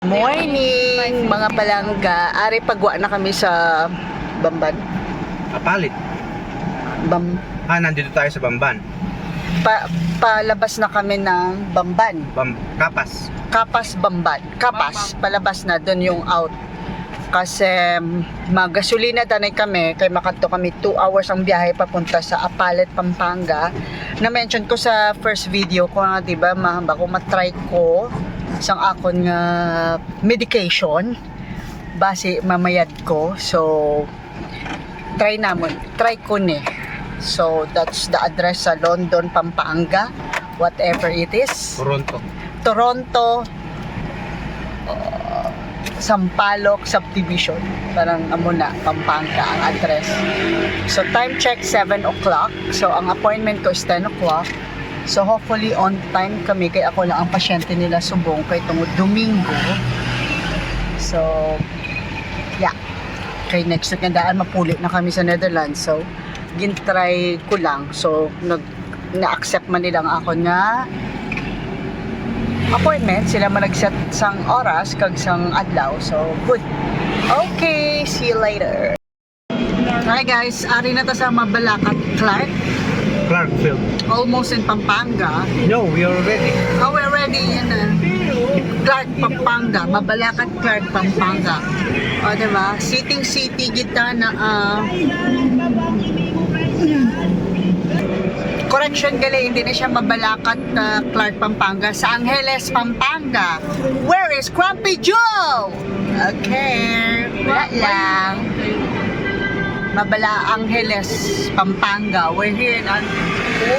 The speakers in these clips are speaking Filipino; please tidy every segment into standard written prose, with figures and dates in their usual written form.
Morning, mga palangga. Ari, pagwa na kami sa Bamban. Palit. Nandito tayo sa Bamban. Palabas na kami ng Bamban. Kapas. Kapas, Bamban. Kapas, palabas na. Doon yung out. Kasi magasolina tanay kami. Kaya makadto kami 2 hours ang biyahe papunta sa Apalit, Pampanga. Na-mention ko sa first video ko nga, diba, mahamba ko matry ko isang akon nga medication base mamayad ko, so try ko ni. So that's the address sa London, Pampanga, whatever it is, Toronto, Sampaloc Subdivision, parang amuna Pampanga ang address. So time check 7 o'clock, so ang appointment ko is 10 o'clock. So hopefully on time kami, kaya ako lang ang pasyente nila subong kay tungod Domingo. So yeah, kay next week nandaan mapuli na kami sa Netherlands. So gintry ko lang, so na-accept man nila ang ako nga appointment. Sila man nag-set sang oras kag sang adlaw, so good. Okay, see you later. Hi guys, ari na ta sa Mabalacat, Clarkfield. Almost in Pampanga. No, we are ready. Oh, we're ready in Clark, Pampanga. Mabalacat, Clark, Pampanga. O, diba? City kita na correction gali, hindi na siya Mabalacat, Clark, Pampanga. Sa Angeles, Pampanga. Where is Grumpy Joe? Okay. Wala lang. Mabala Angeles, Pampanga. We're here in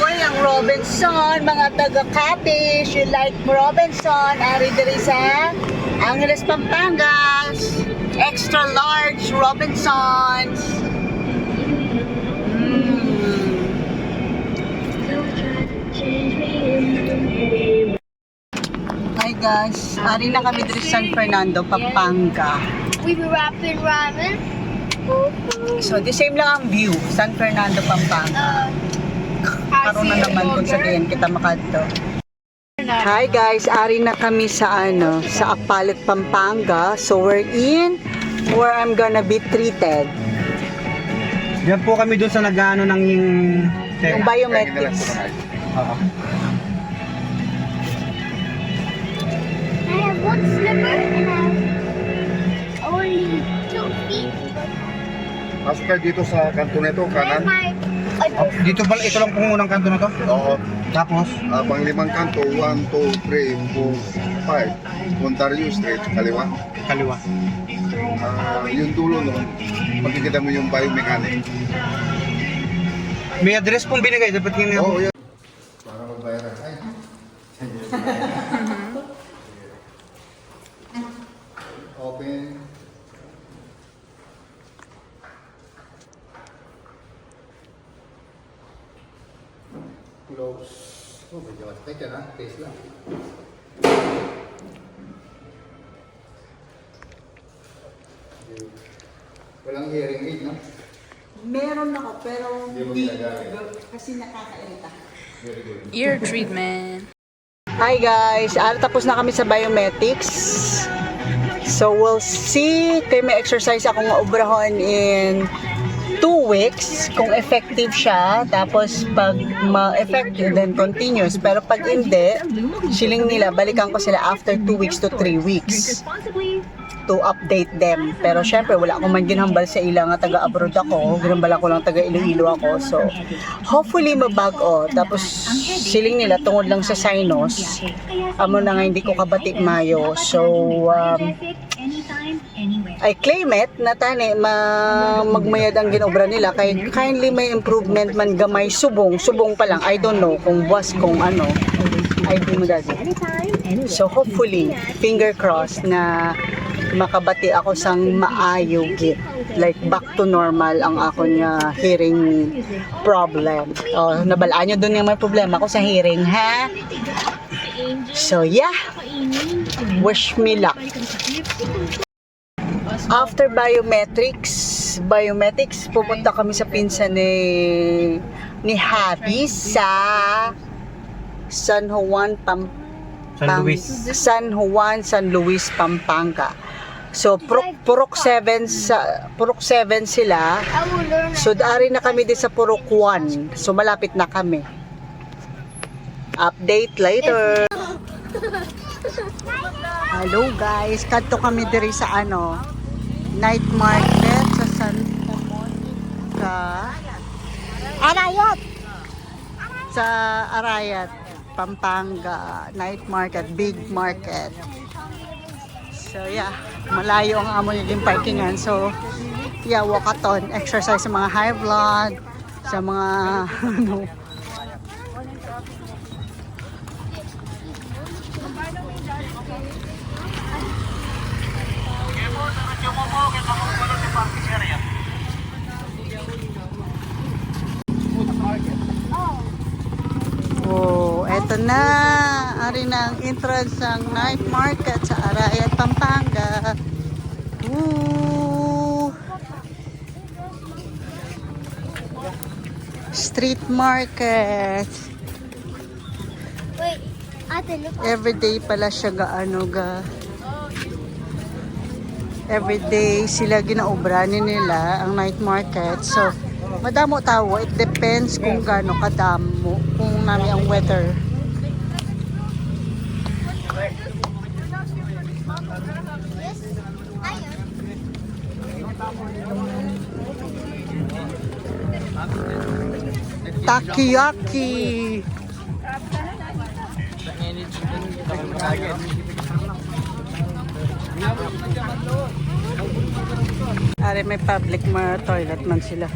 Uy, ang Robinson, mga taga-Capiz. You like Robinson? Ari diri sa Angeles, Pampanga. Extra large Robinsons. Hi guys, ari na kami diri San Fernando, Pampanga. We be rapping ramen. So, the same lang ang view. San Fernando, Pampanga. Karoon na naman kung sabihin kita makadto. Hi guys, ari na kami sa sa Apalit, Pampanga. So, we're in where I'm gonna be treated. Diyan po kami dun sa nag-ano ng Yung biometrics. I have one slipper and I have only 2 feet. Pasok kayo dito sa kanto nito, kanan. Dito ba, ito lang pong unang kanto na to? Oo. Tapos? Pang-limang kanto, 1, 2, 3, 4, 5. Ontario Street, kaliwa. Yung dulo nun, makikita mo yung biomechanic. May address pong binigay, dapat yun. Oo, yun. Para magbayaran. Ay. Open. Close. Oh, medyo mastek yan ha. Taste lang. Walang hearing aid, no? Meron ako, pero Hindi mo ginagamit. kasi nakakairita. Very good. Ear treatment. Hi guys, tapos na kami sa biometrics. So we'll see, kay may exercise akong obrahon in 2 weeks kung effective siya, tapos pag ma-effective then continuous, pero pag hindi, siling nila balikan ko sila after 2 weeks to 3 weeks to update them. Pero syempre wala akong man ginhambal sa ilang nga taga-abroad ako, ginhambal ako lang taga-Iloilo ako, so hopefully mabago. Tapos siling nila tungod lang sa sinus, amo na nga hindi ko kabati mayo, so I claim it na tani magmayad ang ginobra nila, kay kindly may improvement man gamay, subong pa lang, I don't know kung buwas kung ano, I do that. So hopefully finger crossed na makabati ako sang maayo git, like back to normal ang ako niya hearing problem. Nabalaan nyo dun yung may problema ko sa hearing, ha? So yeah, wish me luck. After biometrics, pupunta kami sa pinsan ni Happy sa San Juan, San Luis. San Luis, Pampanga. So, Purok 7 sila. I will learn. So, dari na kami din sa Purok 1. So, malapit na kami. Update later. Hello guys, kadto kami diri sa night market sa Santa Monica. Arayat. Sa Arayat, Pampanga, night market, big market. So yeah, malayo ang amo yung parkingan. So yeah, walkathon, exercise sa mga high blood, sa mga Oh, eto na. Ari na ang entrance ng night market sa Arayat, Pampanga. Ooh. Street market. Wait, ate, look. Everyday pala siya everyday sila ginaubranin nila ang night market. So, madamo tao. It depends kung gaano kadamo, kung nami ang weather. Takoyaki. Are may public toilet man sila.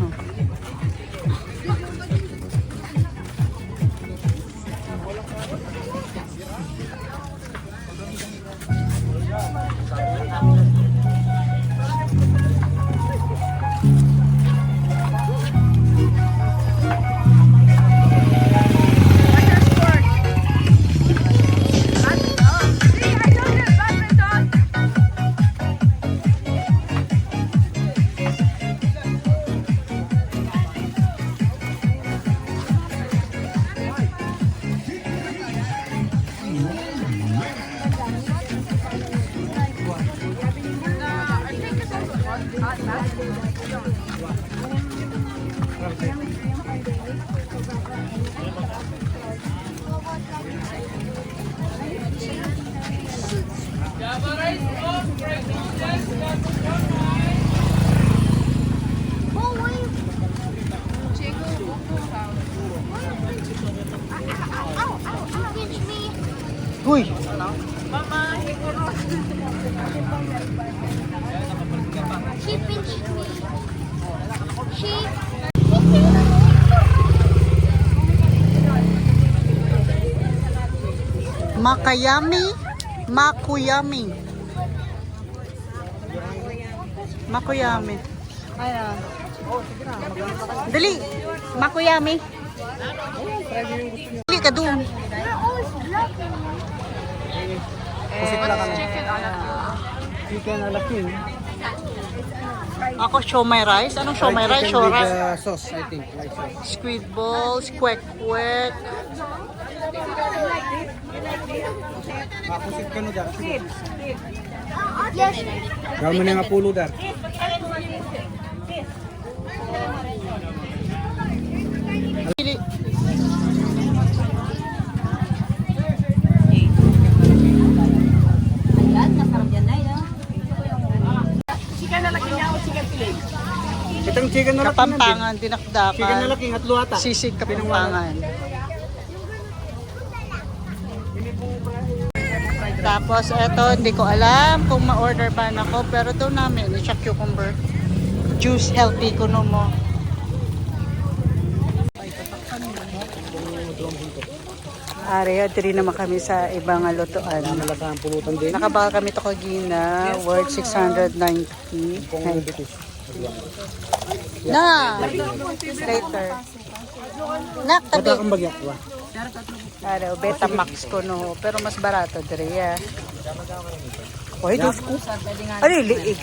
Uy! She pinched me. She. Makayami, Makuyami. Makuyami. Ayan. Dali, Makuyami. Dali ka doon. They're always blocking me. Chicken alakin. Ako siomai rice. Anong siomai rice? Shora. Sauce, I think. Like sauce. Squid balls, kwek-kwek. Kusit ka no dar. Yes. Gawin mo na nga pulo dar. Pili. Itang chicken na laking. Kapampangan, Chicken na dinakdakan. laking at luwata. Sisig Kapampangan. Tapos eto, hindi ko alam kung ma-order ba nako, pero doon namin, siya cucumber. Juice healthy kuno mo. Ari, diri naman kami sa ibang lutuan. Nalasahan pulutan din. Nakabaka kami to kagina, worth 690. Na! Later. Naktabi. Bata kang bagyak ba? Ano, Betamax ko no, pero mas barato diri ya. Oy, dos ko. Ano liig?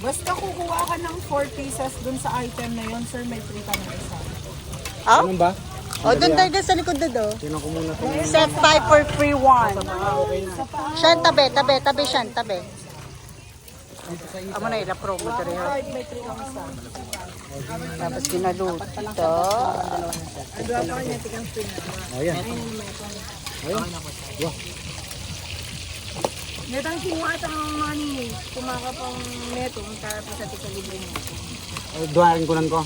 Basta kukuha ka ng 4 pieces dun sa item na yun, sir, may free ka ng isa. Aw? Ano ba? O, doon tayo sa likod na do. Tinan ko muna itong... Set 5 for free 1. Siyan, tabi, siyan, tabi. Amo na ila promo dito rin. Tapos ginaluto. Ayan. Ayan. Wow. Netang sinuat ang money. Kumaka pang neto. Para pa sa tika libre mo. Duwain ko lang ko.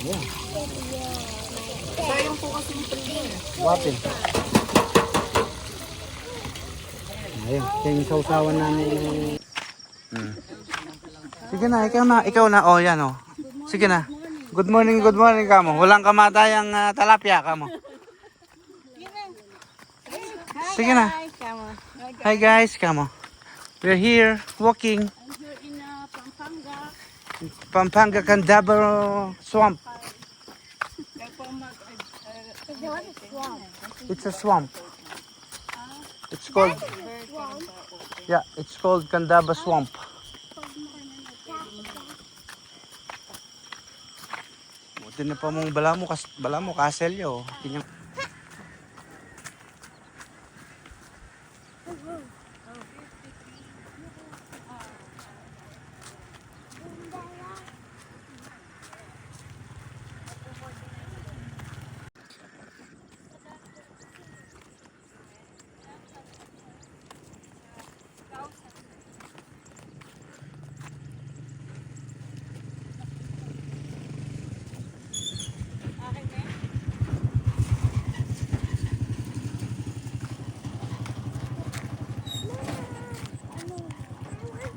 Yeah. Sayang po kasi ni Prilin. Wapin. Ayan. Yung sausawan namin. Sige na, ikaw na. Oh, yan oh. Sige na. Good morning kamo. Walang kamatayang talapia kamo. Sige na. Hi guys, kamo. We're here walking. In Pampanga Pampanga. Candabro swamp. It's a swamp. It's called it's called Candaba Swamp. Buti na pa mong bala mo kaselyo. Tinyang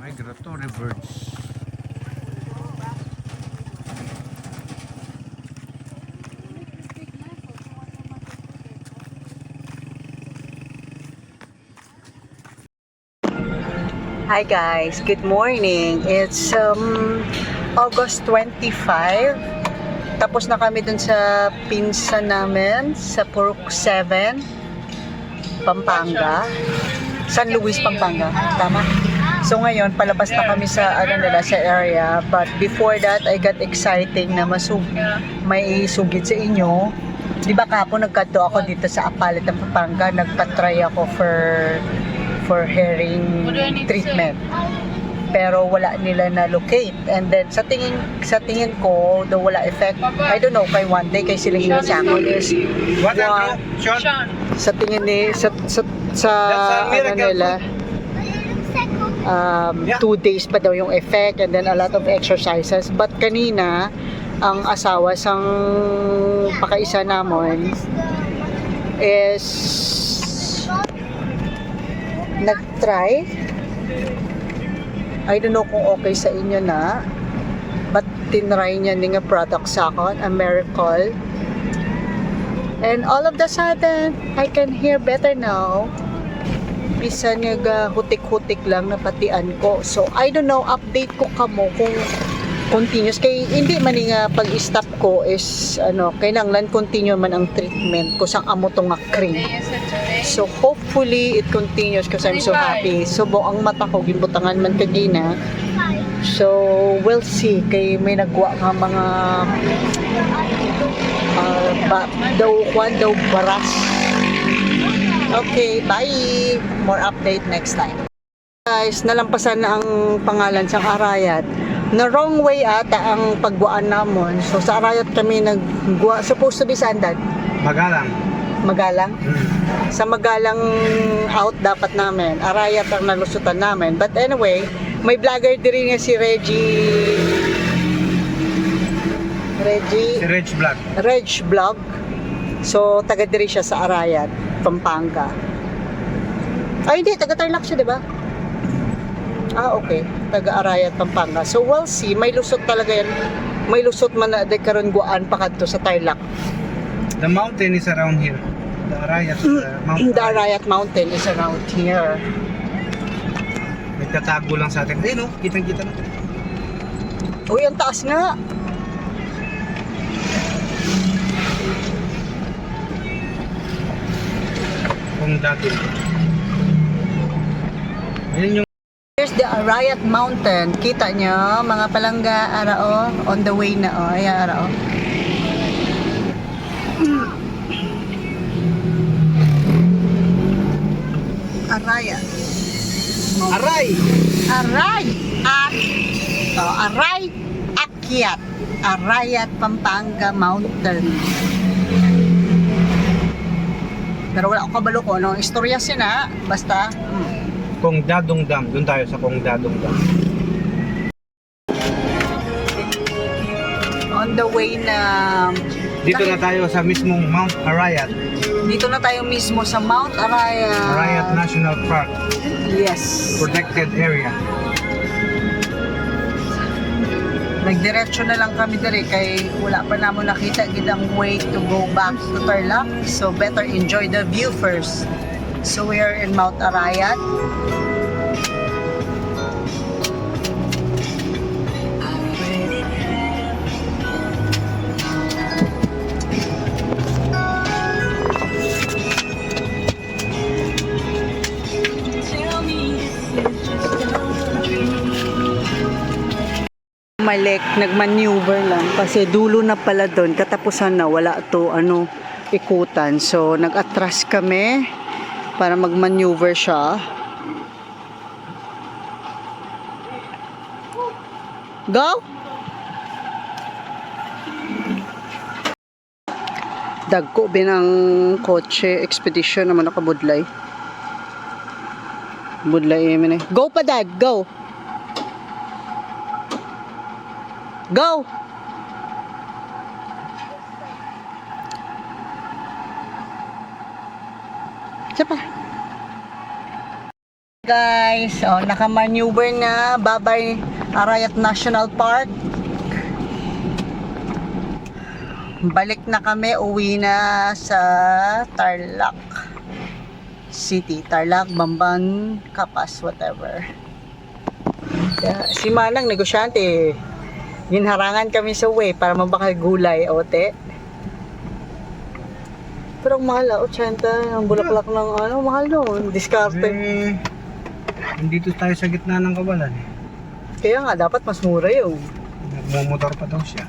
migratory birds. Hi guys, good morning. It's August 25. Tapos na kami dun sa pinsan namin sa Purok 7, Pampanga. San Luis, Pampanga. Tama? So ngayon, palabas na kami sa sa area. But before that, I got exciting na may sugid sa inyo. Di ba kapo nagkadto ako dito sa Apalit ng Pampanga, nagpa-try ako for herring treatment. Pero wala nila na locate. And then sa tingin ko, do wala effect. I don't know kay one day kay siling nila sa akin is What one, Sean? sa tingin ni sa nila 2 days pa daw yung effect and then a lot of exercises. But kanina ang asawa sang pakaisa namon is nag-try. I don't know kung okay sa inyo na, but tinry niya nga product sa akin, a Miracle. And all of the sudden, I can hear better now. Bisa nga hutik-hutik lang na patian ko. So, I don't know, update ko kamo kung continuous. Kay hindi man nga pag-stop ko is, kailangan continue man ang treatment ko sang amo tong nga cream. So, hopefully, it continues because I'm so happy. So, ang mata ko, gimbutangan man kagina. So, we'll see. Kay may nagwa nga mga daw baras. Okay, bye! More update next time. Guys, nalampasan na ang pangalan sa Arayat. Na wrong way ata ang pagguaan namon. So, sa Arayat kami nagguwa. Supposed to be saan, Dad? Magalang. Magalang? Sa Magalang out dapat namin. Arayat ang nalusutan namin. But anyway, may vlogger din nga si Reggie. Si Reg Vlog. Reg Vlog. So, taga diri siya sa Arayat, Pampanga. Ay, hindi. Taga Tarlac siya, di ba? Ah, okay. Taga Arayat, Pampanga. So, we'll see. May lusot talaga yan. May lusot man na karon guan pa kadto sa Tarlac. The mountain is around here. The Arayat mountain. The Arayat Mountain is around here. May tatago lang sa atin. Ayun, kitang-kita na. Uy, ang taas nga. Kung dati. Ayun yung Here's the Arayat Mountain. Kita nyo, mga palangga, arao, on the way na, oh. Ayan, arao. Arayat. Aray! Aray! Aray! Akyat. Arayat, Pampanga Mountain. Pero wala akong kabalo ko, no? Istorya sina, basta, Kong Dadong Dam. Doon tayo sa Kong Dadong Dam. on the way na... Dito na tayo sa mismong Mount Arayat. Dito na tayo mismo sa Mount Arayat. Arayat National Park. Yes. Protected area. Nagdiretso na lang kami diri kay wala pa namo nakita gidang way to go back to Tarlac. So better enjoy the view first. So we are in Mount Arayat. Malik, nagmaneuver lang kasi dulo na pala doon, katapusan na, wala to ikutan. So nag-atras kami para magmaneuver siya. Go! Dagko binang kotse, expedition naman nakabudlay. Budlay eh. Go pa dad, go! Go! Siapa? Guys, naka-maneuver na Babay Arayat National Park. Balik na kami, uwi na sa Tarlac City, Tarlac, Bamban, Kapas, whatever. Si Manang negosyante. Ginharangan kami sa way para mabakal gulay, ote. Pero ang mahal, 80 ang bulaklak ng mahal doon, diskarte. Nandito tayo sa gitna ng kawalan. Kaya nga, dapat mas mura yun. Nagmumotor pa daw siya.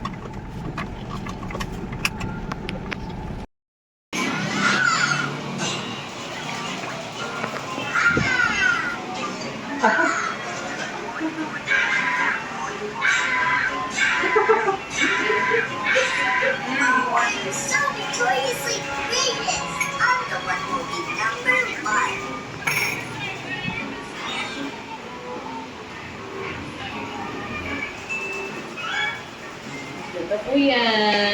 So victoriously created. I'm the one who will be number one. Ganda po yan.